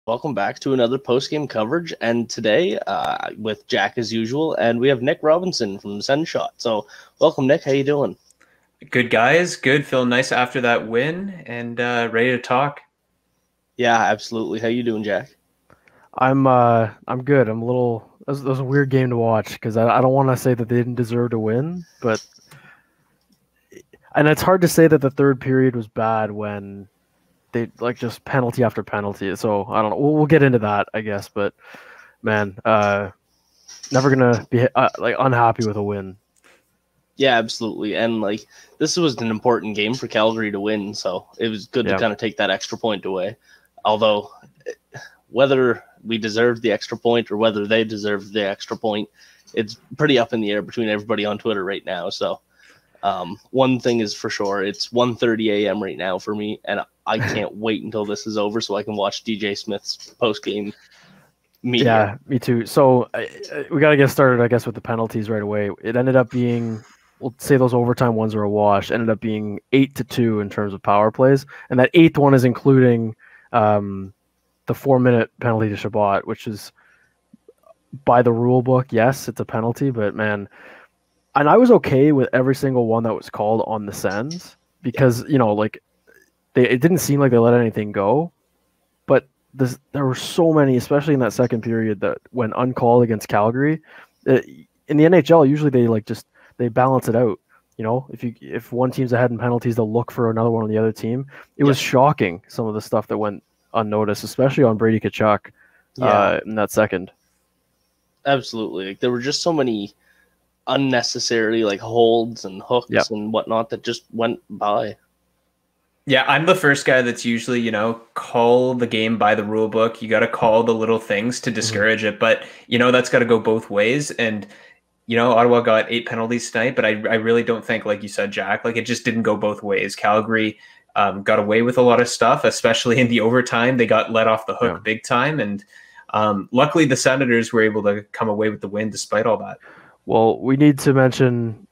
Welcome back to another post-game coverage, and today with Jack as usual, and we have Nick Robinson from Send Shot. So, welcome, Nick. How you doing? Good, guys. Good. Feeling nice after that win and ready to talk. Yeah, absolutely. How you doing, Jack? I'm good. I'm a little. That was a weird game to watch because I don't want to say that they didn't deserve to win, and it's hard to say that the third period was bad when they just penalty after penalty. So I don't know. We'll get into that, I guess. But man, never gonna be unhappy with a win. Yeah, absolutely. And this was an important game for Calgary to win, so it was good to kind of take that extra point away. Although whether we deserved the extra point or whether they deserved the extra point, it's pretty up in the air between everybody on Twitter right now. So one thing is for sure, it's 1:30 a.m. right now for me, and I can't wait until this is over so I can watch DJ Smith's post-game media. Yeah, me too. So we got to get started, I guess, with the penalties right away. It ended up being, we'll say those overtime ones are a wash, ended up being 8-2 in terms of power plays. And that eighth one is including the 4-minute penalty to Shabbat, which is by the rule book. Yes, it's a penalty, but man, and I was okay with every single one that was called on the Sens because, it didn't seem like they let anything go, but there were so many, especially in that second period, that went uncalled against Calgary. In the NHL, usually they balance it out. If one team's ahead in penalties, they'll look for another one on the other team. It was shocking, some of the stuff that went unnoticed, especially on Brady Tkachuk in that second. Absolutely. There were just so many unnecessary holds and hooks and whatnot that just went by. Yeah, I'm the first guy that's usually, call the game by the rule book. You got to call the little things to discourage it. But, that's got to go both ways. And, Ottawa got 8 penalties tonight, but I really don't think, like you said, Jack, it just didn't go both ways. Calgary got away with a lot of stuff, especially in the overtime. They got let off the hook big time. And luckily the Senators were able to come away with the win despite all that. Well, we need to mention,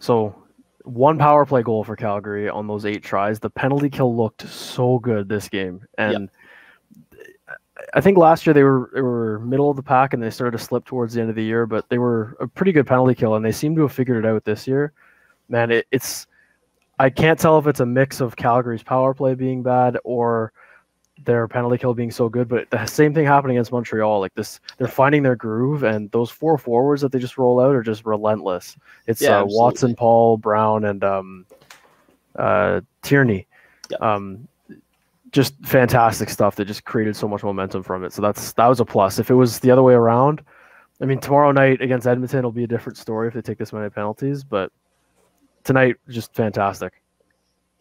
one power play goal for Calgary on those 8 tries. The penalty kill looked so good this game. And I think last year they were middle of the pack and they started to slip towards the end of the year, but they were a pretty good penalty kill and they seem to have figured it out this year. Man, I can't tell if it's a mix of Calgary's power play being bad or their penalty kill being so good, but the same thing happened against Montreal. They're finding their groove, and those 4 forwards that they just roll out are just relentless. It's Watson, Paul, Brown, and Tierney. Just fantastic stuff that just created so much momentum from it. So that was a plus. If it was the other way around, I mean, tomorrow night against Edmonton will be a different story if they take this many penalties, but tonight, just fantastic.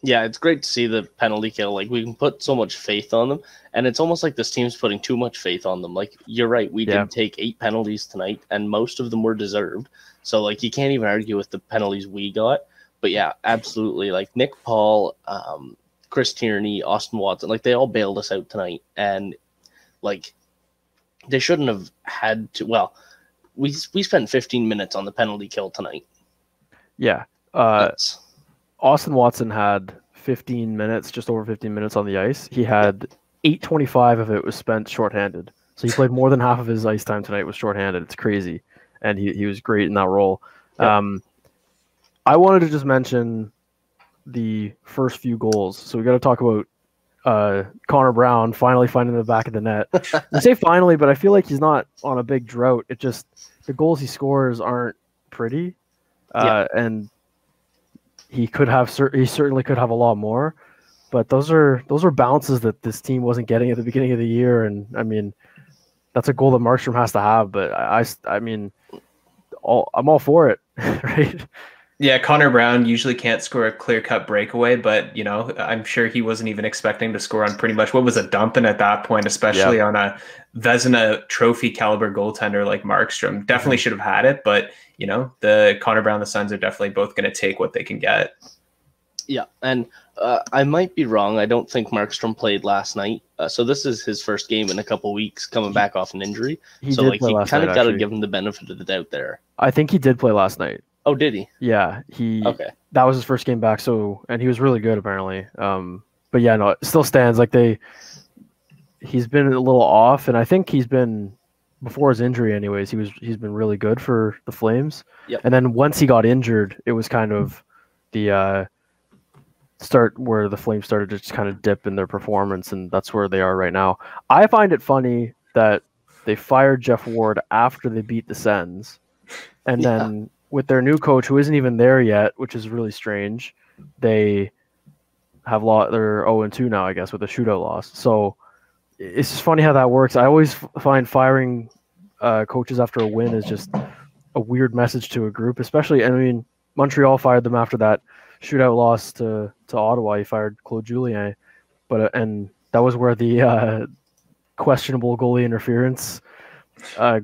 Yeah, it's great to see the penalty kill. We can put so much faith on them, and it's almost like this team's putting too much faith on them. You're right, we did take 8 penalties tonight, and most of them were deserved. So, you can't even argue with the penalties we got. But yeah, absolutely. Nick Paul, Chris Tierney, Austin Watson, they all bailed us out tonight, and they shouldn't have had to. Well, we spent 15 minutes on the penalty kill tonight. Yeah. Austin Watson had 15 minutes, just over 15 minutes on the ice. He had 8:25 of it was spent shorthanded. So he played more than half of his ice time tonight was shorthanded. It's crazy. And he was great in that role. Yep. I wanted to just mention the first few goals. So we got to talk about Connor Brown finally finding the back of the net. I say finally, but I feel like he's not on a big drought. It just, the goals he scores aren't pretty. And he certainly could have a lot more, but those are bounces that this team wasn't getting at the beginning of the year. And I mean, that's a goal that Markstrom has to have, but I mean, I'm all for it. Right. Yeah. Connor Brown usually can't score a clear-cut breakaway, but I'm sure he wasn't even expecting to score on pretty much what was a dumping at that point, especially on a Vezina trophy caliber goaltender like Markstrom. Definitely should have had it, but the Connor Brown, the Sens are definitely both going to take what they can get. Yeah, and I might be wrong. I don't think Markstrom played last night. So this is his first game in a couple weeks, coming back off an injury. He kind of got to actually. give him the benefit of the doubt there. I think he did play last night. Oh, did he? Yeah, Okay. That was his first game back. So, and he was really good apparently. But yeah, no, it still stands. he's been a little off, and I think he's been before his injury. Anyways, he's been really good for the Flames. Yep. And then once he got injured, it was kind of the start where the Flames started to just kind of dip in their performance, and that's where they are right now. I find it funny that they fired Jeff Ward after they beat the Sens, and then with their new coach who isn't even there yet, which is really strange, they have they're 0-2 now, I guess, with a shootout loss. So it's just funny how that works. I always find firing coaches after a win is just a weird message to a group, especially, I mean, Montreal fired them after that shootout loss to Ottawa. He fired Claude Julien, but and that was where the questionable goalie interference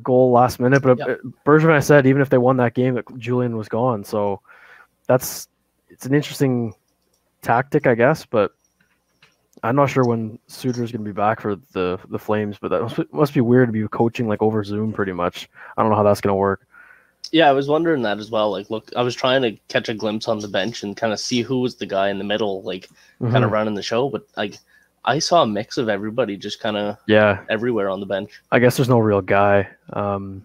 goal last minute. But Bergevin said even if they won that game, that Julien was gone. So it's an interesting tactic, I guess. But I'm not sure when Suter's going to be back for the Flames. But that must be weird to be coaching like over Zoom, pretty much. I don't know how that's going to work. Yeah, I was wondering that as well. Like, look, I was trying to catch a glimpse on the bench and kind of see who was the guy in the middle, like, kind of running the show. But like, I saw a mix of everybody just kind of everywhere on the bench. I guess there's no real guy. But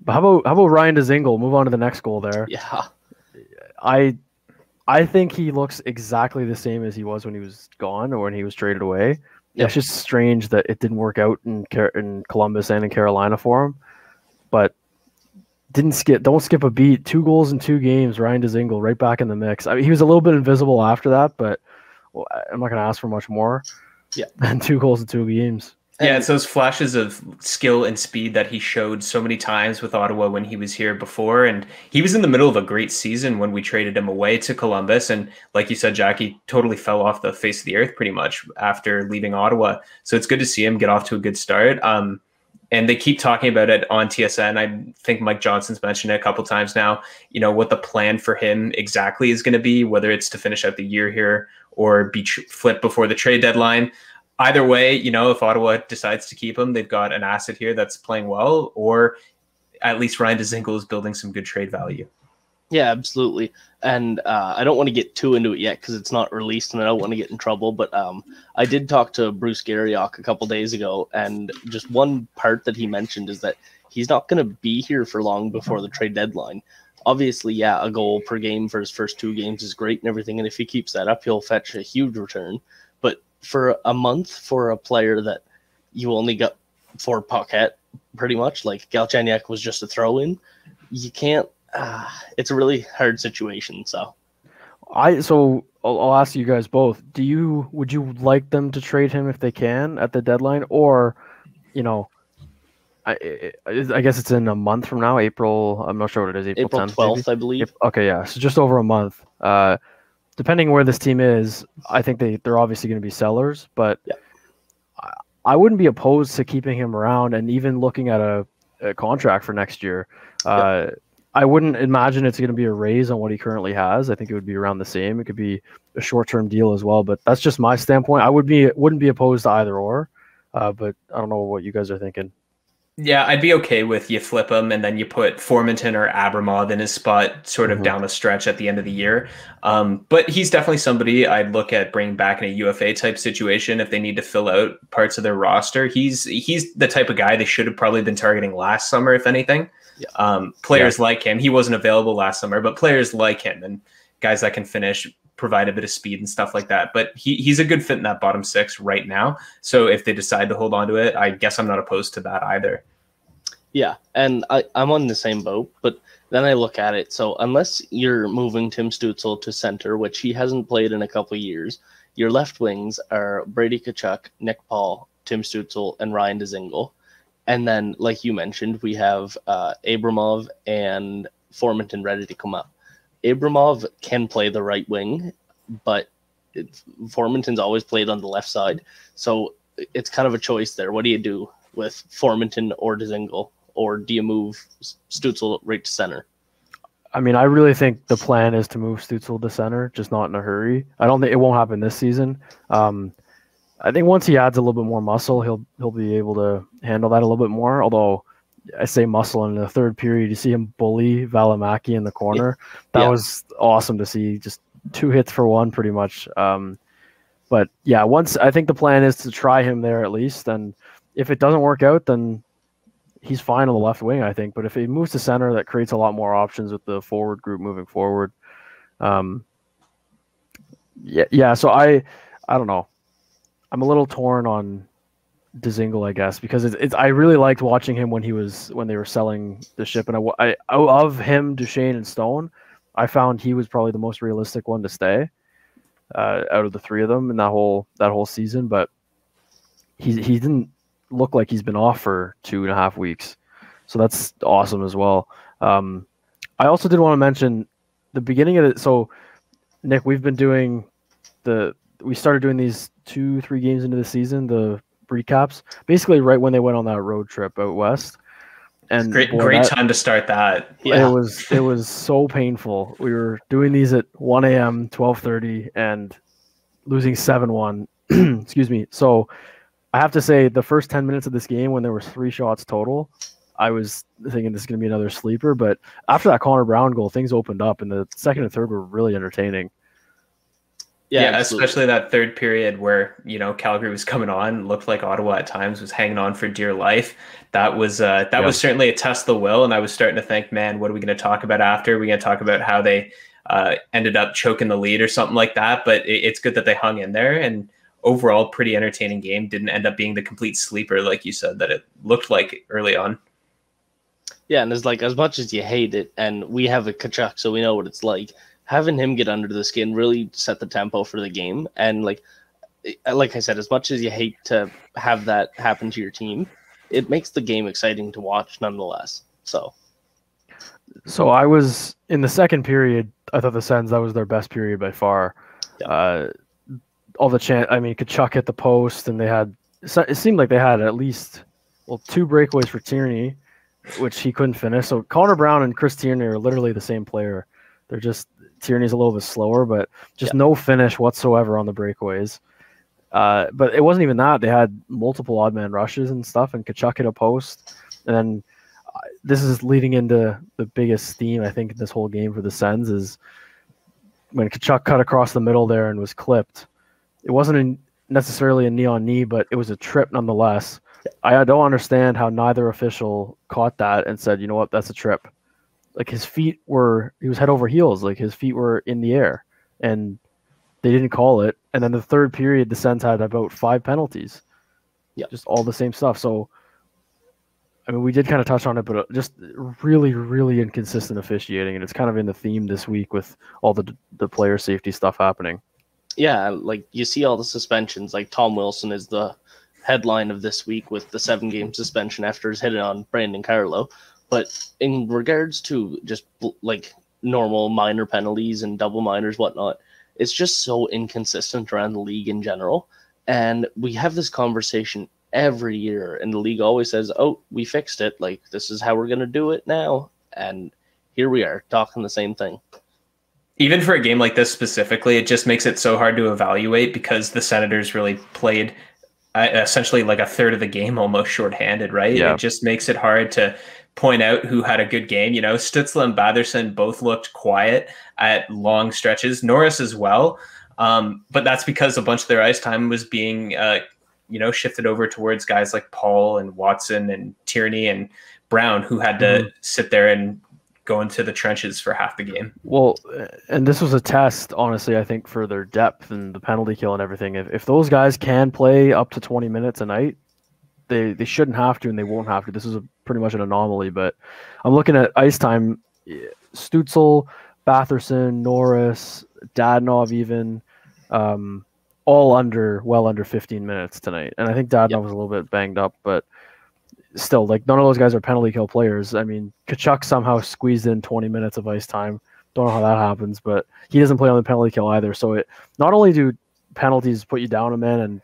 how about Ryan Dzingel? Move on to the next goal there. Yeah, I think he looks exactly the same as he was when he was gone or when he was traded away. Yeah. It's just strange that it didn't work out in Columbus and in Carolina for him. But don't skip a beat. 2 goals in 2 games. Ryan Dzingel right back in the mix. I mean, he was a little bit invisible after that, but I'm not going to ask for much more. Yeah, than 2 goals in 2 games. Yeah, it's those flashes of skill and speed that he showed so many times with Ottawa when he was here before. And he was in the middle of a great season when we traded him away to Columbus. And like you said, Jack, he totally fell off the face of the earth pretty much after leaving Ottawa. So it's good to see him get off to a good start. And they keep talking about it on TSN. I think Mike Johnson's mentioned it a couple times now, what the plan for him exactly is going to be, whether it's to finish out the year here or be flipped before the trade deadline. Either way, if Ottawa decides to keep him, they've got an asset here that's playing well, or at least Ryan Dzingel is building some good trade value. Yeah, absolutely. And I don't want to get too into it yet because it's not released and I don't want to get in trouble. But I did talk to Bruce Garriock a couple days ago, and just one part that he mentioned is that he's not going to be here for long before the trade deadline. Obviously, a goal per game for his first 2 games is great and everything. And if he keeps that up, he'll fetch a huge return. But for a month, for a player that you only got for Paquette, pretty much, like Galchenyuk was just a throw-in, you can't. It's a really hard situation. So I'll ask you guys both. Would you like them to trade him if they can at the deadline, or I guess it's in a month from now, April. I'm not sure what it is. April 10th, 12th, maybe? I believe. Okay, yeah. So just over a month. Depending where this team is, I think they're obviously going to be sellers, but I wouldn't be opposed to keeping him around and even looking at a contract for next year. I wouldn't imagine it's going to be a raise on what he currently has. I think it would be around the same. It could be a short-term deal as well, but that's just my standpoint. I wouldn't be opposed to either or, but I don't know what you guys are thinking. Yeah, I'd be okay with you flip him and then you put Formanton or Abramov in his spot sort of down the stretch at the end of the year. But he's definitely somebody I'd look at bringing back in a UFA type situation if they need to fill out parts of their roster. He's the type of guy they should have probably been targeting last summer, if anything. Players like him. He wasn't available last summer, but players like him and guys that can finish, provide a bit of speed and stuff like that. But he's a good fit in that bottom 6 right now. So if they decide to hold on to it, I guess I'm not opposed to that either. Yeah, and I'm on the same boat, but then I look at it. So unless you're moving Tim Stützle to center, which he hasn't played in a couple of years, your left wings are Brady Tkachuk, Nick Paul, Tim Stützle, and Ryan Dzingel. And then, like you mentioned, we have Abramov and Formanton ready to come up. Abramov can play the right wing, but Formanton's always played on the left side. So it's kind of a choice there. What do you do with Formanton or Dzingel? Or do you move Stützle right to center? I mean, I really think the plan is to move Stützle to center, just not in a hurry. I don't think it won't happen this season. I think once he adds a little bit more muscle, he'll be able to handle that a little bit more. Although I say muscle in the third period, you see him bully Valimaki in the corner. That was awesome to see. Just 2 hits for 1, pretty much. But yeah, I think the plan is to try him there at least, and if it doesn't work out, then he's fine on the left wing, I think. But if he moves to center, that creates a lot more options with the forward group moving forward. Yeah. So I don't know. I'm a little torn on Dzingel, I guess, because I really liked watching him when they were selling the ship, and I of him, Duchesne and Stone, I found he was probably the most realistic one to stay out of the three of them in that whole season. But he didn't look like he's been off for 2.5 weeks, so that's awesome as well. I also did want to mention the beginning of it. So Nick, we started doing these 2-3 games into the season, the recaps, basically right when they went on that road trip out west. And great time to start that. Yeah. It was so painful. We were doing these at 1 a.m., 12:30, and losing 7-1. Excuse me. So I have to say, the first 10 minutes of this game, when there was 3 shots total, I was thinking this is going to be another sleeper. But after that Connor Brown goal, things opened up, and the second and third were really entertaining. Yeah, especially that third period where, Calgary was coming on, looked like Ottawa at times was hanging on for dear life. That was was certainly a test of the will, and I was starting to think, man, what are we going to talk about after? Are we going to talk about how they ended up choking the lead or something like that? But it's good that they hung in there, and overall, pretty entertaining game. Didn't end up being the complete sleeper, like you said, that it looked like early on. Yeah, and it's like, as much as you hate it, and we have a Tkachuk, so we know what it's like, having him get under the skin really set the tempo for the game. And like I said, as much as you hate to have that happen to your team, it makes the game exciting to watch nonetheless. So I was in the second period. I thought the Sens, that was their best period by far. Yeah. All the Tkachuk hit the post, and it seemed like they had at least 2 breakaways for Tierney, which he couldn't finish. So Connor Brown and Chris Tierney are literally the same player. They're just, Tierney's a little bit slower, but just no finish whatsoever on the breakaways. But it wasn't even that. They had multiple odd man rushes and stuff, and Tkachuk hit a post. And then this is leading into the biggest theme, I think, in this whole game for the Sens, is when Tkachuk cut across the middle there and was clipped. It wasn't necessarily a knee-on-knee, but it was a trip nonetheless. I don't understand how neither official caught that and said, you know what, that's a trip. Like, he was head over heels. Like, his feet were in the air, and they didn't call it. And then the third period, the Sens had about 5 penalties. Yeah, just all the same stuff. So, I mean, we did kind of touch on it, but just really, really inconsistent officiating, and it's kind of in the theme this week with all the player safety stuff happening. Yeah, like, you see all the suspensions. Like, Tom Wilson is the headline of this week with the 7-game suspension after his hit on Brandon Carlo. But in regards to just like normal minor penalties and double minors, whatnot, it's just so inconsistent around the league in general. And we have this conversation every year, and the league always says, oh, we fixed it. Like, this is how we're going to do it now. And here we are talking the same thing. Even for a game like this specifically, it just makes it so hard to evaluate because the Senators really played essentially like a third of the game almost shorthanded, right? Yeah. It just makes it hard to point out who had a good game. Stutzla and Batherson both looked quiet at long stretches. Norris as well. But that's because a bunch of their ice time was being, shifted over towards guys like Paul and Watson and Tierney and Brown, who had to sit there and go into the trenches for half the game. Well, and this was a test, honestly, I think, for their depth and the penalty kill and everything. If those guys can play up to 20 minutes a night, they shouldn't have to, and they won't have to. This is pretty much an anomaly, but I'm looking at ice time. Stützle, Batherson, Norris, Dadonov even, all well under 15 minutes tonight. And I think Dadonov was a little bit banged up, but still, like, none of those guys are penalty kill players. I mean, Tkachuk somehow squeezed in 20 minutes of ice time. Don't know how that happens, but he doesn't play on the penalty kill either. So it not only do penalties put you down a man and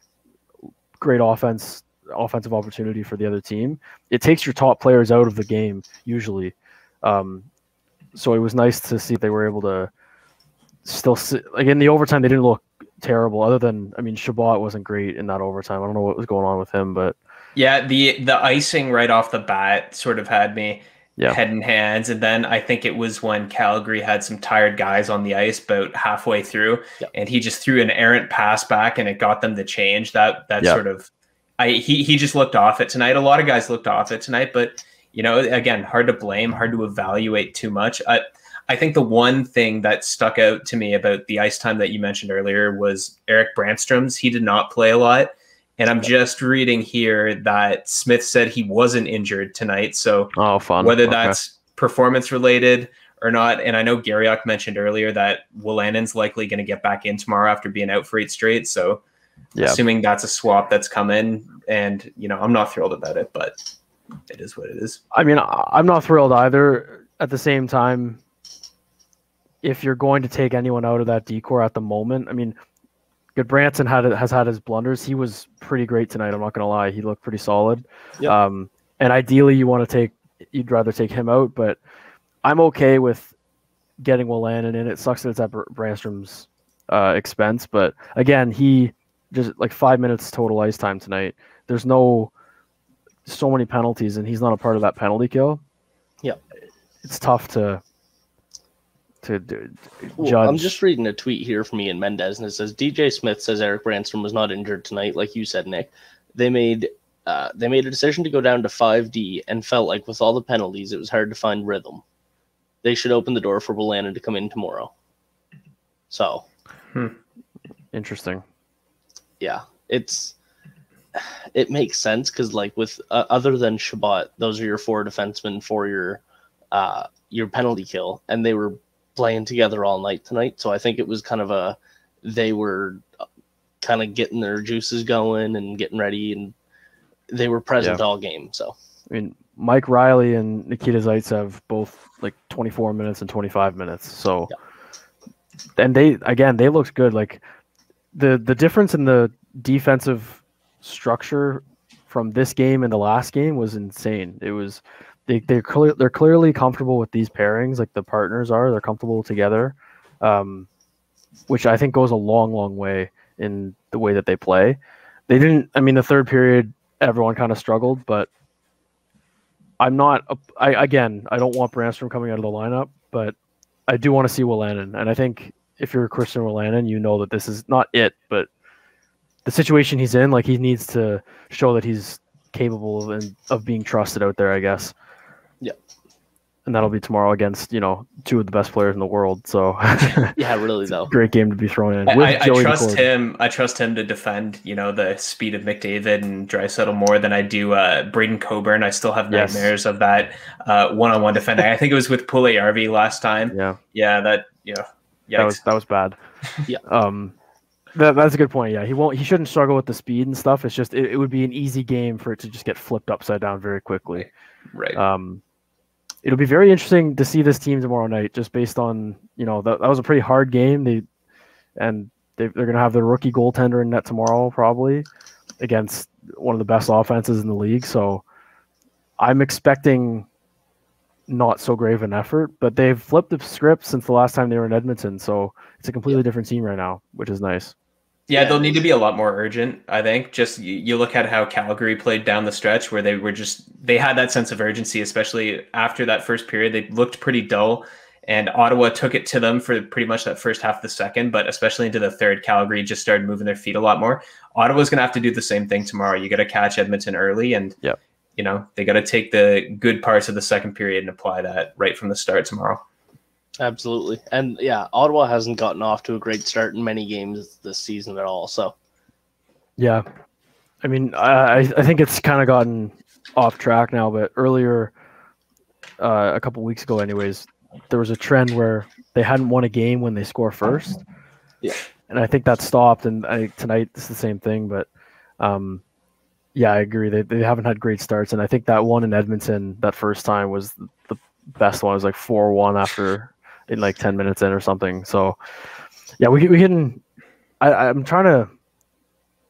great offensive opportunity for the other team, it takes your top players out of the game usually. So it was nice to see they were able to still like in the overtime. They didn't look terrible, other than, I mean, Chabot wasn't great in that overtime. I don't know what was going on with him, but yeah, the icing right off the bat sort of had me head and hands. And then I think it was when Calgary had some tired guys on the ice about halfway through, and he just threw an errant pass back and it got them the change. That sort of, he just looked off it tonight. A lot of guys looked off it tonight, but you know, again, hard to blame, hard to evaluate too much. I think the one thing that stuck out to me about the ice time that you mentioned earlier was Eric Brandstrom's. He did not play a lot. And I'm just reading here that Smith said he wasn't injured tonight. So whether that's performance related or not, and I know Garriock mentioned earlier that Wolanin's likely going to get back in tomorrow after being out for 8 straight. So assuming that's a swap that's come in, and, you know, I'm not thrilled about it, but it is what it is. I mean, I'm not thrilled either. At the same time, if you're going to take anyone out of that decor at the moment, I mean, Goodbranson has had his blunders. He was pretty great tonight. I'm not going to lie. He looked pretty solid. Yep. And ideally, you'd rather take him out, but I'm okay with getting Wolanin in. It sucks that it's at Brandstrom's expense, but again, he just like 5 minutes total ice time tonight. There's so many penalties, and he's not a part of that penalty kill. Yeah, it's tough to judge. I'm just reading a tweet here from Ian Mendez, and it says DJ Smith says Eric Brandstrom was not injured tonight, like you said, Nick. They made a decision to go down to 5D and felt like with all the penalties, it was hard to find rhythm. They should open the door for Wolanin to come in tomorrow. So, interesting. Yeah, it makes sense because like with other than Shabbat, those are your 4 defensemen for your penalty kill, and they were playing together all night tonight. So I think it was kind of they were kind of getting their juices going and getting ready, and they were present all game. So I mean, Mike Riley and Nikita Zaitsev both like 24 minutes and 25 minutes. So and they looked good. Like the difference in the defensive structure from this game and the last game was insane. It was they're clearly comfortable with these pairings, like the partners are. They're comfortable together, which I think goes a long way in the way that they play. They didn't. I mean, the third period, everyone kind of struggled, but I don't want Brandstrom coming out of the lineup, but I do want to see Wolanin, and I think if you're Christian Wolanin, you know that this is not it, but the situation he's in, like he needs to show that he's capable of being trusted out there, I guess. Yeah. And that'll be tomorrow against, 2 of the best players in the world. So yeah, really though. Great game to be thrown in. I trust him. I trust him to defend, the speed of McDavid and Draisaitl more than I do Braden Coburn. I still have nightmares of that one-on-one defending. I think it was with Puljujarvi last time. Yeah. Yikes. That was bad. Yeah. That's a good point. Yeah, he shouldn't struggle with the speed and stuff. It's just it would be an easy game for it to just get flipped upside down very quickly. Right. It'll be very interesting to see this team tomorrow night, just based on that was a pretty hard game. They're going to have their rookie goaltender in net tomorrow, probably against one of the best offenses in the league. So I'm expecting not so great of an effort, but they've flipped the script since the last time they were in Edmonton. So it's a completely different team right now, which is nice. Yeah, they'll need to be a lot more urgent, I think. Just you look at how Calgary played down the stretch where they had that sense of urgency, especially after that first period. They looked pretty dull, and Ottawa took it to them for pretty much that first half of the second, but especially into the third, Calgary just started moving their feet a lot more. Ottawa's going to have to do the same thing tomorrow. You got to catch Edmonton early, and they got to take the good parts of the second period and apply that right from the start tomorrow. Absolutely. And yeah, Ottawa hasn't gotten off to a great start in many games this season at all. So, yeah, I mean, I think it's kind of gotten off track now, but earlier, a couple weeks ago, anyways, there was a trend where they hadn't won a game when they score first. Yeah. And I think that stopped. And tonight it's the same thing, but yeah, I agree. They haven't had great starts. And I think that one in Edmonton, that first time was the best one. It was like 4-1 in like 10 minutes in or something. So yeah, we can, I'm trying to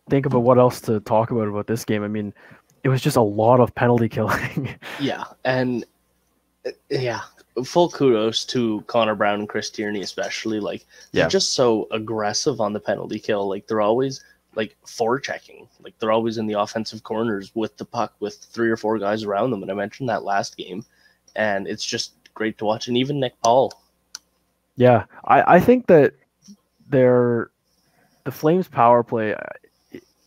think about what else to talk about this game. I mean, it was just a lot of penalty killing. Yeah. And full kudos to Connor Brown and Chris Tierney, especially. Like they're just so aggressive on the penalty kill. Like they're always like forechecking. Like they're always in the offensive corners with the puck with 3 or 4 guys around them. And I mentioned that last game. and it's just great to watch. And even Nick Paul. Yeah, I think that the Flames power play,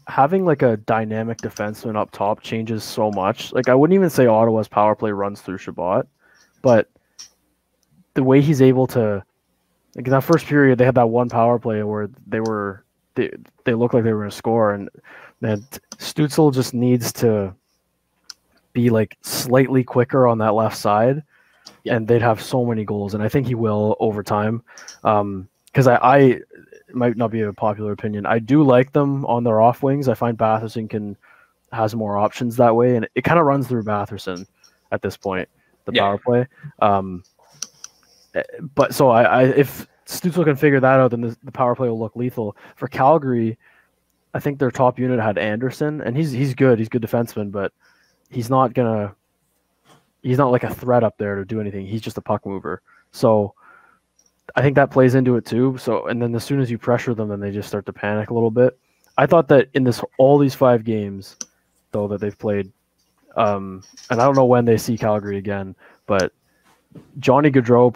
having like a dynamic defenseman up top changes so much. Like I wouldn't even say Ottawa's power play runs through Shabbat, but the way he's able to, like in that first period, they had that one power play where they looked like they were going to score, and man, Stützle just needs to be like slightly quicker on that left side, and they'd have so many goals. And I think he will over time. Because I it might not be a popular opinion, I do like them on their off wings. I find Batherson has more options that way, and it kind of runs through Batherson at this point, the power play. But so if Stützle can figure that out, then the power play will look lethal. For Calgary, I think their top unit had Anderson, and he's good. He's a good defenseman, but he's not like a threat up there to do anything. He's just a puck mover. So I think that plays into it too. So, and then as soon as you pressure them, then they just start to panic a little bit. I thought that in all these 5 games, though, that they've played, and I don't know when they see Calgary again, but Johnny Gaudreau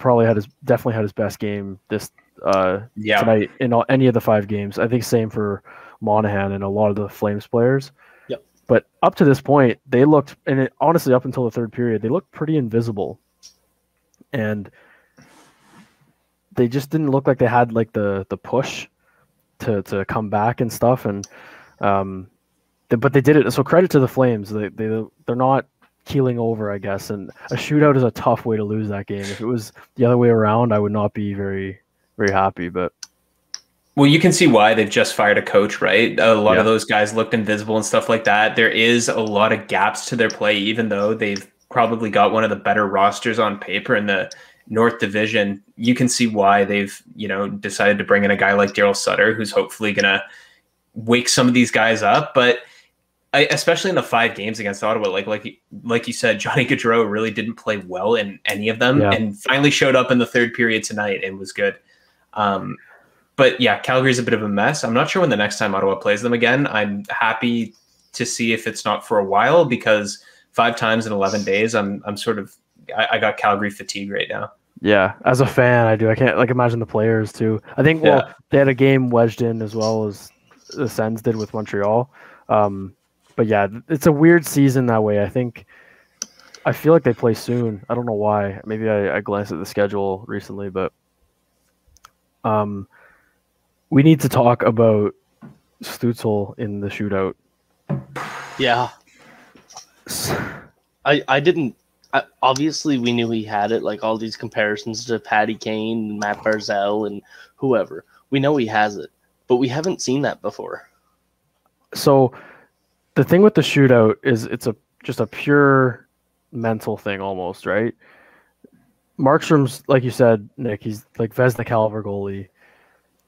definitely had his best game tonight in any of the 5 games. I think same for Monahan and a lot of the Flames players. Yep. But up to this point, they looked, and honestly, up until the third period, they looked pretty invisible, and they just didn't look like they had like the push to come back and stuff. And but they did it. So credit to the Flames. They're not keeling over, I guess. And a shootout is a tough way to lose that game. If it was the other way around, I would not be very, very happy. But well, you can see why they've just fired a coach, right? A lot of those guys looked invisible and stuff like that. There is a lot of gaps to their play, even though they've probably got one of the better rosters on paper in the North Division. You can see why they've, decided to bring in a guy like Daryl Sutter, who's hopefully going to wake some of these guys up. But especially in the 5 games against Ottawa, like you said, Johnny Gaudreau really didn't play well in any of them, and finally showed up in the third period tonight and was good. But yeah, Calgary's a bit of a mess. I'm not sure when the next time Ottawa plays them again. I'm happy to see if it's not for a while, because 5 times in 11 days, I'm sort of, I got Calgary fatigue right now. Yeah, as a fan, I do. I can't imagine the players too. I think they had a game wedged in as well as the Sens did with Montreal. But yeah, it's a weird season that way. I feel like they play soon. I don't know why. Maybe I glanced at the schedule recently, but we need to talk about Stützle in the shootout. Yeah. I didn't. Obviously, we knew he had it, like all these comparisons to Patty Kane and Matt Barzal and whoever. We know he has it, but we haven't seen that before. So the thing with the shootout is it's just a pure mental thing almost, right? Markstrom's, like you said, Nick, he's like Vezina caliber goalie.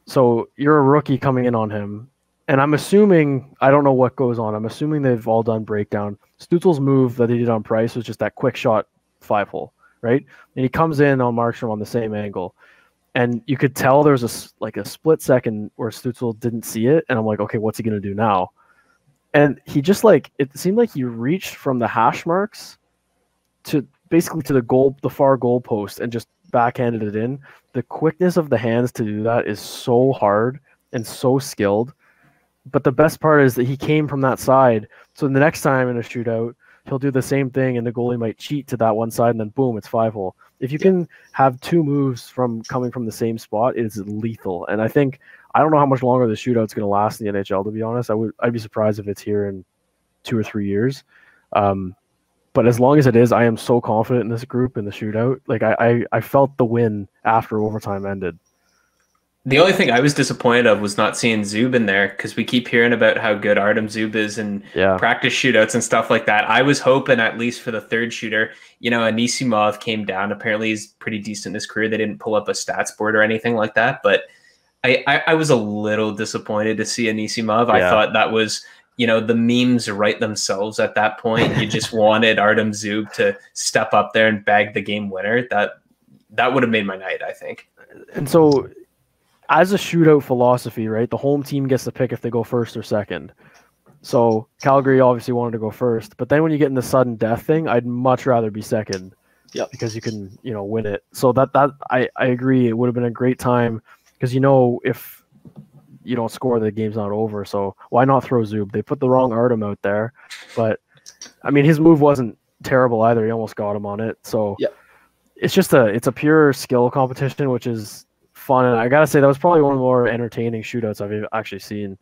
So you're a rookie coming in on him. And I'm assuming, I don't know what goes on. I'm assuming they've all done breakdown. Stützle's move that he did on Price was just that quick shot 5-hole, right? And he comes in on Markstrom on the same angle. And you could tell there was a split second where Stützle didn't see it. And I'm like, okay, what's he going to do now? And he just it seemed like he reached from the hash marks to basically to the far goal post and just backhanded it in. The quickness of the hands to do that is so hard and so skilled. But the best part is that he came from that side. So the next time in a shootout, he'll do the same thing, and the goalie might cheat to that one side, and then boom, it's 5-hole. If you can have 2 moves coming from the same spot, it is lethal. And I don't know how much longer the shootout's going to last in the NHL, to be honest. I'd be surprised if it's here in 2 or 3 years. But as long as it is, I am so confident in this group in the shootout. Like I felt the win after overtime ended. The only thing I was disappointed of was not seeing Zub in there, because we keep hearing about how good Artem Zub is in practice shootouts and stuff like that. I was hoping, at least for the third shooter, Anisimov came down. Apparently he's pretty decent in his career. They didn't pull up a stats board or anything like that, but I was a little disappointed to see Anisimov. I thought that was, the memes write themselves at that point. You just wanted Artem Zub to step up there and bag the game winner. That would have made my night, I think. And so, as a shootout philosophy, right, the home team gets to pick if they go first or second. So Calgary obviously wanted to go first, but then when you get in the sudden death thing, I'd much rather be second because you can, win it. So that I agree. It would have been a great time because if you don't score, the game's not over. So why not throw Zub? They put the wrong Artem out there, but I mean his move wasn't terrible either. He almost got him on it. So it's just it's a pure skill competition, which is fun. And I gotta say that was probably one of the more entertaining shootouts I've actually seen.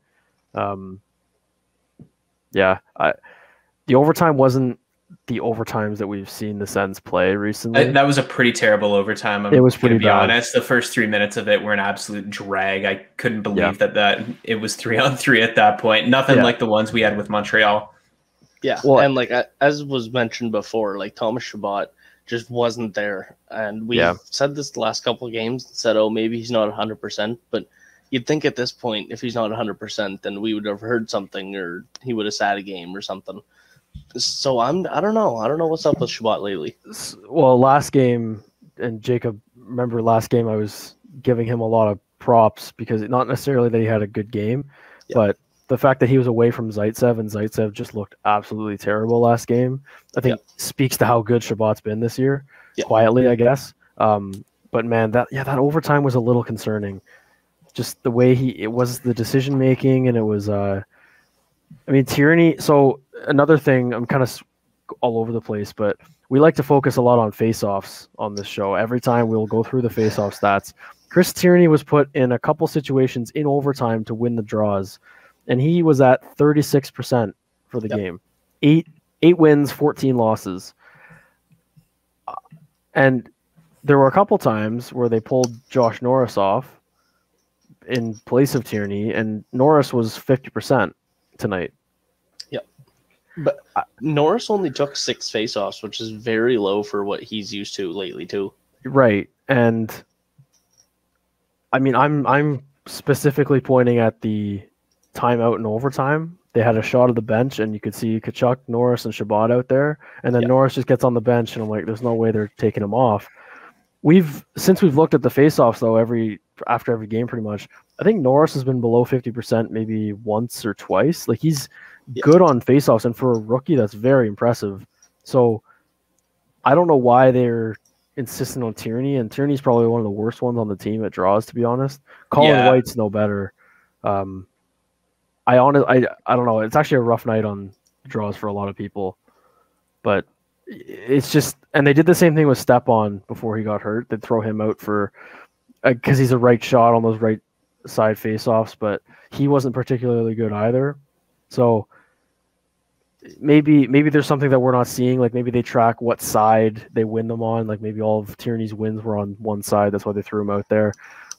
The overtime wasn't the overtimes that we've seen the Sens play recently. That was a pretty terrible overtime. It was pretty bad. Honest, the first 3 minutes of it were an absolute drag. I couldn't believe that it was 3-on-3 at that point. Nothing like the ones we had with Montreal. Yeah, well, and like as was mentioned before, like Thomas Chabot just wasn't there, and we said this the last couple of games. Said, oh, maybe he's not 100%, but you'd think at this point, if he's not 100%, then we would have heard something, or he would have sat a game or something. So I don't know. I don't know what's up with Chabot lately. Well, last game, and Jacob, remember last game I was giving him a lot of props because not necessarily that he had a good game, but the fact that he was away from Zaitsev and Zaitsev just looked absolutely terrible last game, I think speaks to how good Chabot's been this year, quietly, I guess. But man, that overtime was a little concerning. Just the way it was the decision making, and it was Tierney. So another thing, I'm kind of all over the place, but we like to focus a lot on face-offs on this show. Every time we'll go through the face-off stats. Chris Tierney was put in a couple situations in overtime to win the draws, and he was at 36% for the game. 8 wins, 14 losses. And there were a couple times where they pulled Josh Norris off in place of Tierney, and Norris was 50% tonight. But Norris only took 6 faceoffs, which is very low for what he's used to lately, too. Right, and I mean, I'm specifically pointing at the timeout in overtime. They had a shot of the bench, and you could see Tkachuk, Norris, and Chabot out there, and then Norris just gets on the bench, and I'm like, there's no way they're taking him off. Since we've looked at the faceoffs though, after every game pretty much, I think Norris has been below 50% maybe once or twice. Like he's good on faceoffs, and for a rookie, that's very impressive. So I don't know why they're insistent on Tierney, and Tierney's probably one of the worst ones on the team at draws, to be honest. Colin White's no better. I don't know. It's actually a rough night on draws for a lot of people, but it's just, and they did the same thing with Stepan before he got hurt. They'd throw him out for because he's a right shot on those right side faceoffs, but he wasn't particularly good either. So maybe there's something that we're not seeing. Like maybe they track what side they win them on. Like maybe all of Tierney's wins were on one side. That's why they threw him out there.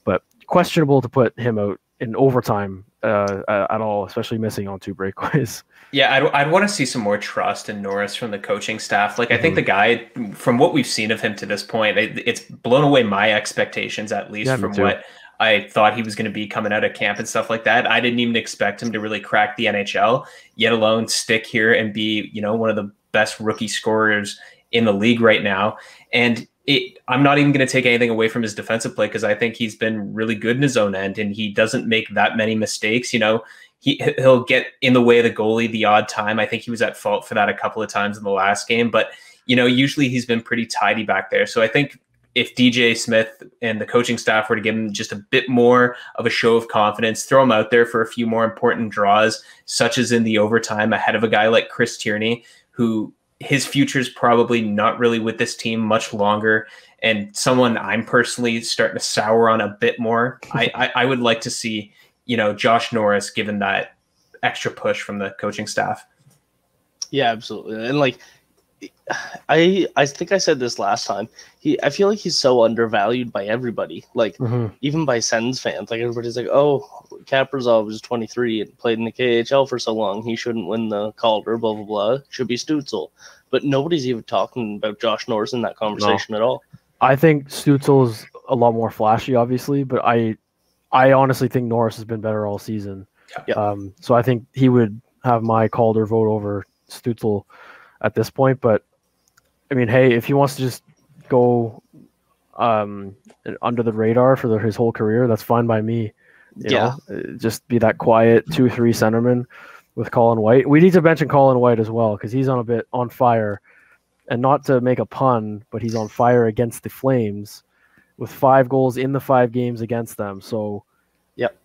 But questionable to put him out in overtime at all, especially missing on 2 breakaways. Yeah, I'd want to see some more trust in Norris from the coaching staff. Like I think the guy, from what we've seen of him to this point, it's blown away my expectations, at least from what I thought he was going to be coming out of camp and stuff like that. I didn't even expect him to really crack the NHL, yet alone stick here and be, one of the best rookie scorers in the league right now. And I'm not even going to take anything away from his defensive play because I think he's been really good in his own end, and he doesn't make that many mistakes. He'll get in the way of the goalie the odd time. I think he was at fault for that a couple of times in the last game, but usually he's been pretty tidy back there. So I think if DJ Smith and the coaching staff were to give him just a bit more of a show of confidence, throw him out there for a few more important draws, such as in the overtime ahead of a guy like Chris Tierney, who his future is probably not really with this team much longer, and someone I'm personally starting to sour on a bit more. I would like to see, Josh Norris given that extra push from the coaching staff. Yeah, absolutely. And like, I think I said this last time. I feel like he's so undervalued by everybody. Like even by Sens fans. Like everybody's like, oh, Kaprizov was 23 and played in the KHL for so long. He shouldn't win the Calder. Blah blah blah. Should be Stützle. But nobody's even talking about Josh Norris in that conversation at all. I think Stützle is a lot more flashy, obviously, but I honestly think Norris has been better all season. So I think he would have my Calder vote over Stützle at this point. But I mean, hey, if he wants to just go under the radar for his whole career, that's fine by me. You know, just be that quiet 2-3 centerman with Colin White. We need to mention Colin White as well because he's on a bit on fire. and not to make a pun, but he's on fire against the Flames with 5 goals in the 5 games against them. So, yep,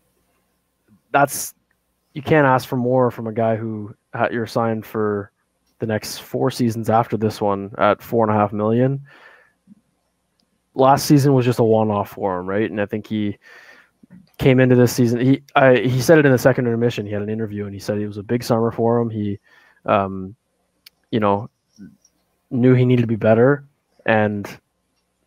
you can't ask for more from a guy who you're signed for the next 4 seasons after this one at $4.5 million. Last season was just a one-off for him, right? And I think he came into this season. He said it in the second intermission. He had an interview and he said it was a big summer for him. He, knew he needed to be better, and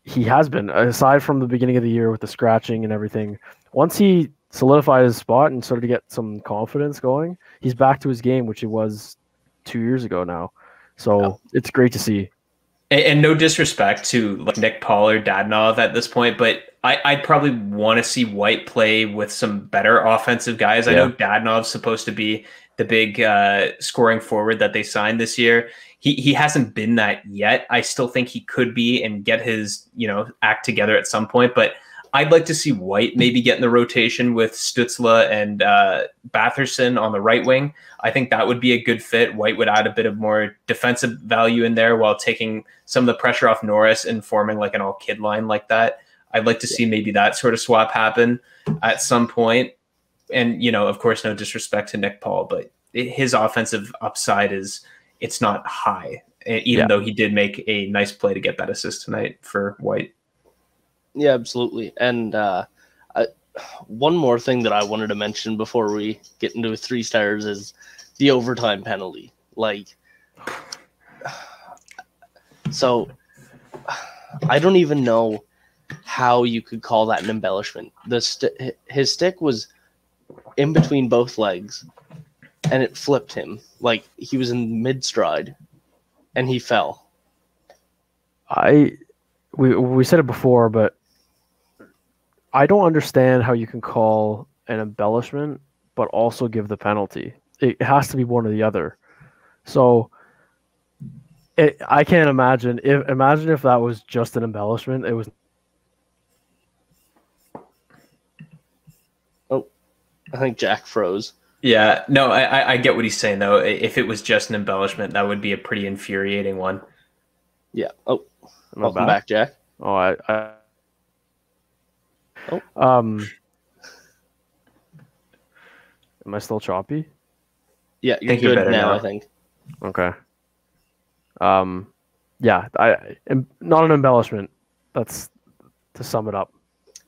he has been. Aside from the beginning of the year with the scratching and everything, once he solidified his spot and started to get some confidence going, he's back to his game, which he was 2 years ago now. So It's great to see. And no disrespect to like Nick Paul or Dadonov at this point, but I'd probably want to see White play with some better offensive guys. Yeah. I know Dadonov's supposed to be the big scoring forward that they signed this year. He hasn't been that yet. I still think he could be and get his act together at some point, but I'd like to see White maybe get in the rotation with Stützle and Batherson on the right wing. I think that would be a good fit. White would add a bit of more defensive value in there while taking some of the pressure off Norris and forming like an all-kid line like that. I'd like to see maybe that sort of swap happen at some point. And, of course, no disrespect to Nick Paul, but his offensive upside it's not high, even though he did make a nice play to get that assist tonight for White. Yeah, absolutely. And one more thing that I wanted to mention before we get into 3 stars is the overtime penalty. So I don't even know how you could call that an embellishment. His stick was in between both legs, and it flipped him. Like he was in mid-stride, and he fell. We said it before, but I don't understand how you can call an embellishment but also give the penalty. It has to be one or the other. So I can't imagine if that was just an embellishment. It was. Oh, I think Jack froze. Yeah, no, I get what he's saying though. If it was just an embellishment, that would be a pretty infuriating one. Yeah. Oh, welcome back, Jack. Oh, Oh. Am I still choppy? Yeah, you're good now, I think. Okay. Yeah, not an embellishment. That's to sum it up.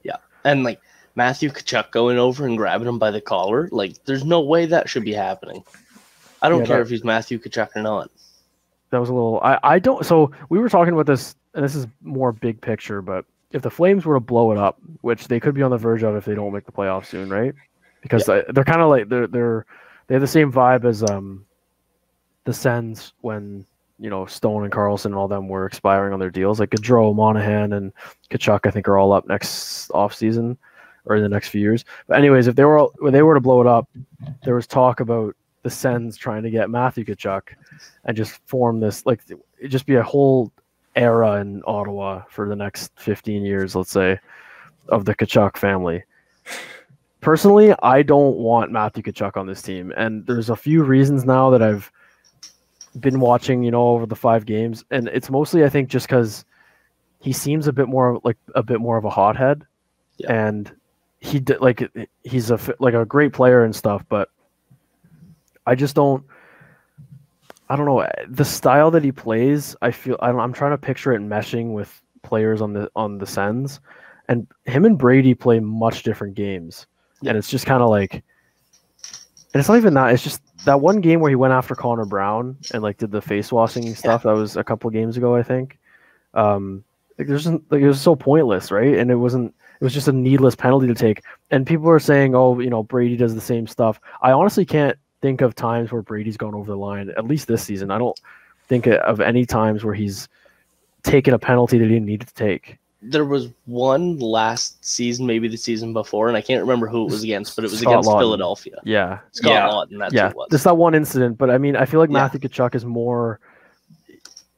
Yeah, and like Matthew Tkachuk going over and grabbing him by the collar, like there's no way that should be happening. I don't care if he's Matthew Tkachuk or not. That was a little. I don't. So we were talking about this, and this is more big picture, but if the Flames were to blow it up, which they could be on the verge of if they don't make the playoffs soon, right? Because they're kind of like they have the same vibe as the Sens when Stone and Carlson and all them were expiring on their deals. Like Gaudreau, Monahan, and Tkachuk, I think are all up next offseason or in the next few years. But anyways, when they were to blow it up, there was talk about the Sens trying to get Matthew Tkachuk and just form this it just be a whole era in Ottawa for the next 15 years, let's say, of the Tkachuk family. Personally, I don't want Matthew Tkachuk on this team, and there's a few reasons now that I've been watching, over the 5 games, and it's mostly I think just because he seems a bit more of a hothead, and he's a great player and stuff, but I just don't. I don't know the style that he plays. I'm trying to picture it meshing with players on the Sens, and him and Brady play much different games, and it's just kind of like, and it's not even that. It's just that one game where he went after Connor Brown and did the face washing stuff. That was a couple of games ago, I think. It was so pointless, right? And it was just a needless penalty to take. And people are saying, oh, Brady does the same stuff. I honestly can't think of times where Brady's gone over the line, at least this season. I don't think of any times where he's taken a penalty that he didn't need to take. There was one last season, maybe the season before, and I can't remember who it was against, but it was against Philadelphia. Yeah. Scott Lawton, that's who it was. Just that one incident, but I mean, I feel like Matthew Tkachuk is more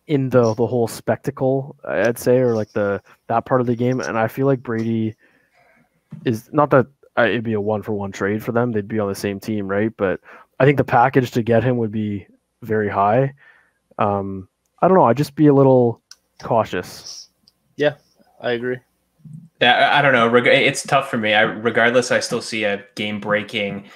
in the whole spectacle, I'd say, or that part of the game, and I feel like Brady is not that it'd be a 1-for-1 trade for them. They'd be on the same team, right? But I think the package to get him would be very high. I don't know. I'd just be a little cautious. Yeah, I agree. Yeah, I don't know. It's tough for me. Regardless, I still see a game-breaking,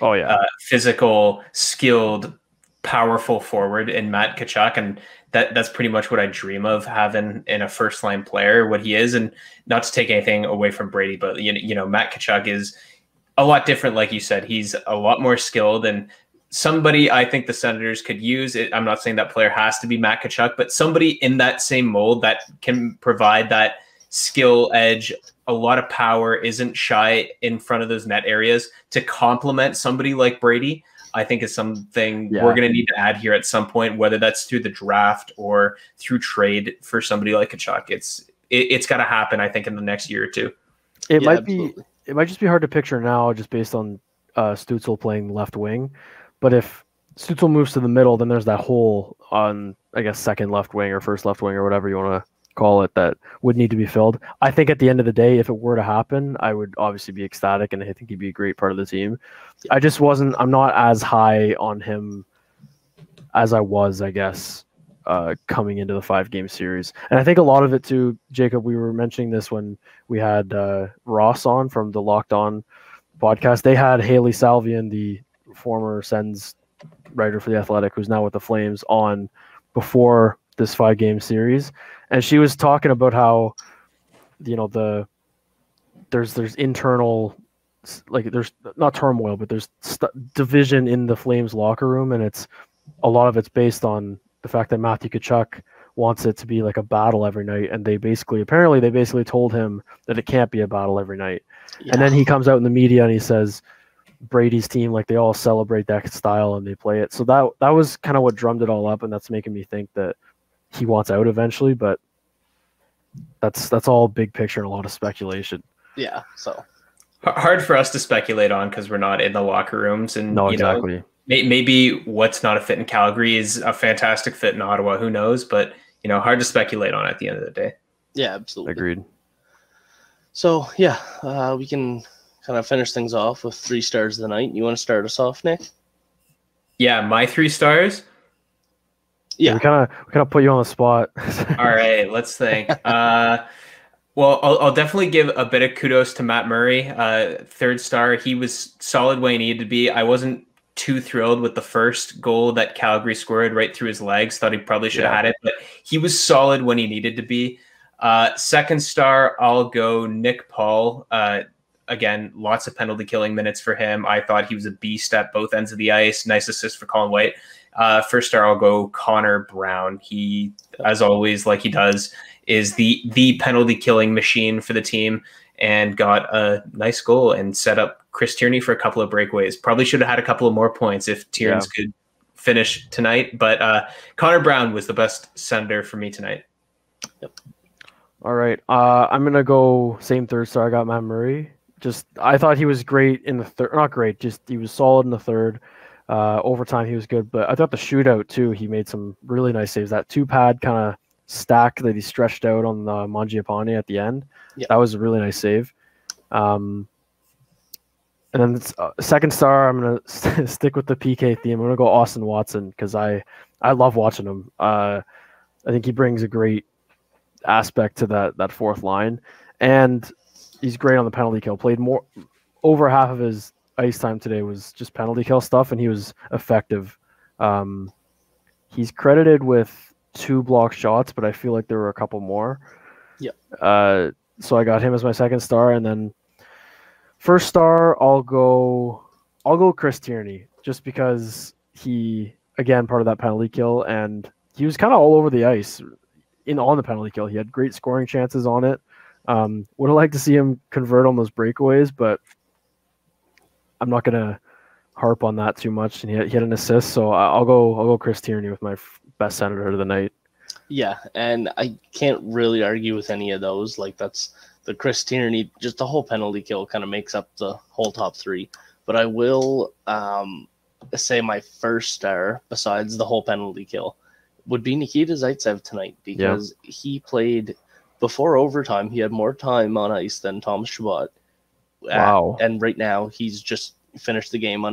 physical, skilled, powerful forward in Matt Tkachuk, and that's pretty much what I dream of having in a first-line player. What he is, and not to take anything away from Brady, but you know, Matt Tkachuk is a lot different. Like you said, he's a lot more skilled, and somebody I think the Senators could use it. I'm not saying that player has to be Matt Tkachuk, but somebody in that same mold that can provide that skill edge, a lot of power, isn't shy in front of those net areas to complement somebody like Brady, I think is something we're going to need to add here at some point, whether that's through the draft or through trade for somebody like Tkachuk. It's got to happen, I think, in the next year or two. It might just be hard to picture now just based on Stützle playing left wing. But if Stützle moves to the middle, then there's that hole on, I guess, second left wing or first left wing or whatever you want to call it that would need to be filled. I think at the end of the day, if it were to happen, I would obviously be ecstatic, and I think he'd be a great part of the team. I'm not as high on him as I was, I guess, coming into the 5-game series. And I think a lot of it too, Jacob, we were mentioning this when we had Ross on from the Locked On podcast. They had Haley Salvian, the former Sens writer for The Athletic, who's now with the Flames, on before this 5-game series. And she was talking about how, you know, there's internal, like, there's not turmoil, but there's division in the Flames locker room, and a lot of it's based on the fact that Matthew Tkachuk wants it to be like a battle every night, and they basically told him that it can't be a battle every night. Yeah. And then he comes out in the media and he says Brady's team, like, they all celebrate that style and they play it. So that was kind of what drummed it all up, and that's making me think that he wants out eventually, but that's all big picture and a lot of speculation. Yeah, so hard for us to speculate on because we're not in the locker rooms, and exactly. Maybe what's not a fit in Calgary is a fantastic fit in Ottawa. Who knows? But hard to speculate on at the end of the day. Yeah, absolutely. Agreed. So we can kind of finish things off with 3 stars of the night. You want to start us off, Nick? Yeah, my 3 stars. Yeah, we kind of put you on the spot. All right, let's think. Well, I'll definitely give a bit of kudos to Matt Murray. 3rd star. He was solid when he needed to be. I wasn't too thrilled with the first goal that Calgary scored right through his legs. Thought he probably should have had it, but he was solid when he needed to be. 2nd star, I'll go Nick Paul. Again, lots of penalty killing minutes for him. I thought he was a beast at both ends of the ice. Nice assist for Colin White. 1st star, I'll go Connor Brown. He, as always, like he does, is the penalty killing machine for the team, and got a nice goal and set up Chris Tierney for a couple of breakaways. Probably should have had a couple of more points if Tierney could finish tonight, but Connor Brown was the best Senator for me tonight. Yep. All right. I'm going to go same 3rd star. I got Matt Murray. I thought he was great in the third. Not great, just he was solid in the 3rd. Overtime, he was good, but I thought the shootout too, he made some really nice saves. That 2-pad kind of stack that he stretched out on the Mangiapane at the end, that was a really nice save. And then 2nd star, I'm going to stick with the PK theme. I'm going to go Austin Watson because I love watching him. I think he brings a great aspect to that 4th line, and he's great on the penalty kill. Played more, over half of his ice time today was just penalty kill stuff, and he was effective. He's credited with 2 blocked shots, but I feel like there were a couple more. So I got him as my 2nd star, and then 1st star, I'll go Chris Tierney, just because he, again, part of that penalty kill, and he was kind of all over the ice on the penalty kill. He had great scoring chances on it. Would have liked to see him convert on those breakaways, but I'm not gonna harp on that too much. And he had an assist, so I'll go Chris Tierney with my best Senator of the night. Yeah, and I can't really argue with any of those. Like, that's the Chris Tierney, just the whole penalty kill kind of makes up the whole top 3. But I will say my 1st star, besides the whole penalty kill, would be Nikita Zaitsev tonight, because he played before overtime. He had more time on ice than Thomas Chabot. Wow. And right now he's just finished the game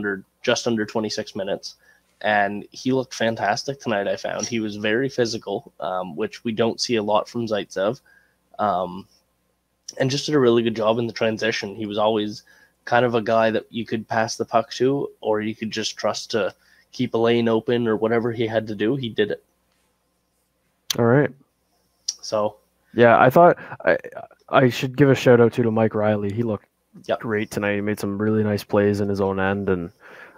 just under 26 minutes. and he looked fantastic tonight. I found he was very physical, which we don't see a lot from Zaitsev, and just did a really good job in the transition. He was always kind of a guy that you could pass the puck to, or you could just trust to keep a lane open, or whatever he had to do, he did it. All right. So yeah, I thought I should give a shout out to Mike Riley. He looked great tonight. He made some really nice plays in his own end, and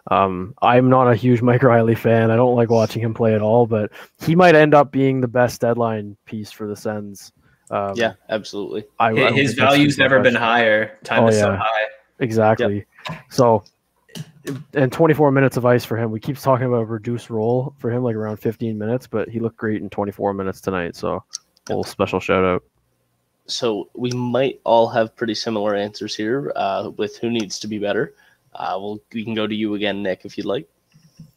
I'm not a huge Mike Riley fan. I don't like watching him play at all, but he might end up being the best deadline piece for the Sens. Yeah, absolutely. His value's never been higher. Time is so high. Exactly. Yep. So, and 24 minutes of ice for him. We keep talking about a reduced role for him, like around 15 minutes, but he looked great in 24 minutes tonight. So, a little special shout out. So we might all have pretty similar answers here with who needs to be better. We can go to you again, Nick, if you'd like.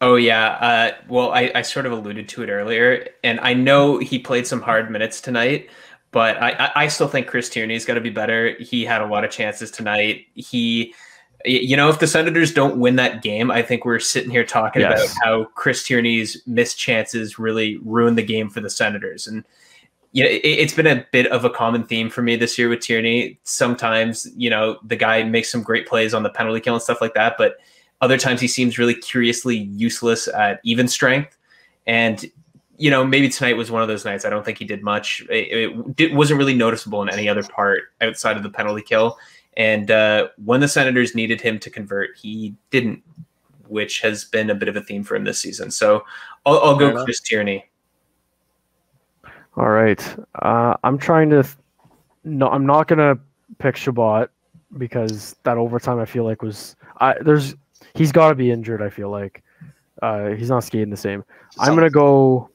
Oh, yeah. Well, I sort of alluded to it earlier, and I know he played some hard minutes tonight, but I still think Chris Tierney's got to be better. He had a lot of chances tonight. If the Senators don't win that game, I think we're sitting here talking about how Chris Tierney's missed chances really ruined the game for the Senators. And it's been a bit of a common theme for me this year with Tierney. Sometimes, the guy makes some great plays on the penalty kill and stuff like that, but other times he seems really curiously useless at even strength. And, maybe tonight was one of those nights. I don't think he did much. It wasn't really noticeable in any other part outside of the penalty kill. And when the Senators needed him to convert, he didn't, which has been a bit of a theme for him this season. So I'll go Chris Tierney. All right. I'm trying to no, I'm not gonna pick Shabbat because that overtime I feel like he's got to be injured. I feel like he's not skating the same. I'm gonna go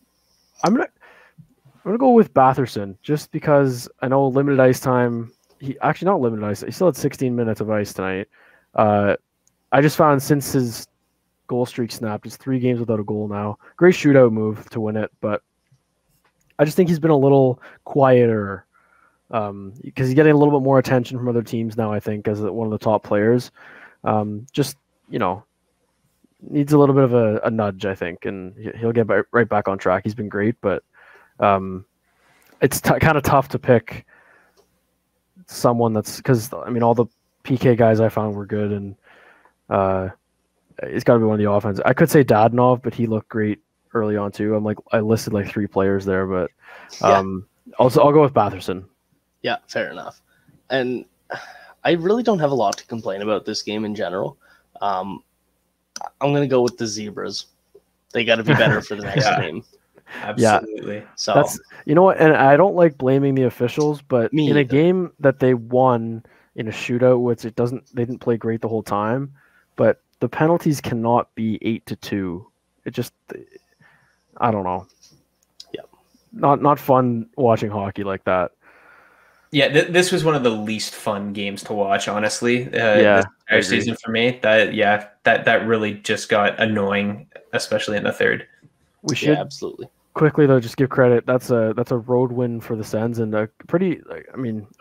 with Batherson just because I know limited ice time. He actually not limited ice. He still had 16 minutes of ice tonight. I just found since his goal streak snapped, it's 3 games without a goal now. Great shootout move to win it, but I just think he's been a little quieter because he's getting a little bit more attention from other teams now, I think, as one of the top players. Needs a little bit of a nudge, I think, and he'll get right back on track. He's been great, but it's kind of tough to pick someone that's because, all the PK guys I found were good, and it's got to be one of the offense. I could say Dadonov, but he looked great early on too. I listed 3 players there, but I'll go with Batherson. Yeah, fair enough. And I really don't have a lot to complain about this game in general. I'm going to go with the Zebras. They got to be better for the next game. Absolutely. Yeah. So that's and I don't like blaming the officials, but in a game that they won in a shootout, which they didn't play great the whole time, but the penalties cannot be 8-2. It just I don't know. Yeah. Not fun watching hockey like that. Yeah, this was one of the least fun games to watch, honestly. This entire season for me. That really just got annoying, especially in the third. We should absolutely quickly though just give credit. That's a road win for the Sens and a pretty,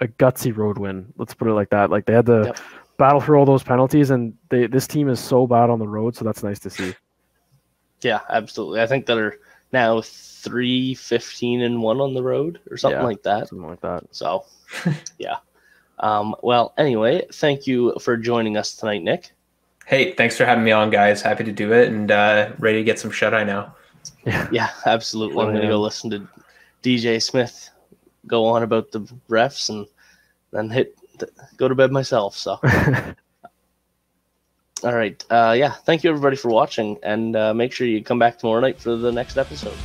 a gutsy road win. Let's put it like that. They had to battle through all those penalties, and this team is so bad on the road, so that's nice to see. Yeah, absolutely. I think they're now 3-15-1 on the road or something like that. Something like that. So, yeah. Well, anyway, thank you for joining us tonight, Nick. Hey, thanks for having me on, guys. Happy to do it and ready to get some shut-eye now. Yeah, absolutely. I'm going to go listen to DJ Smith go on about the refs and then go to bed myself. So. All right. Thank you, everybody, for watching, and make sure you come back tomorrow night for the next episode.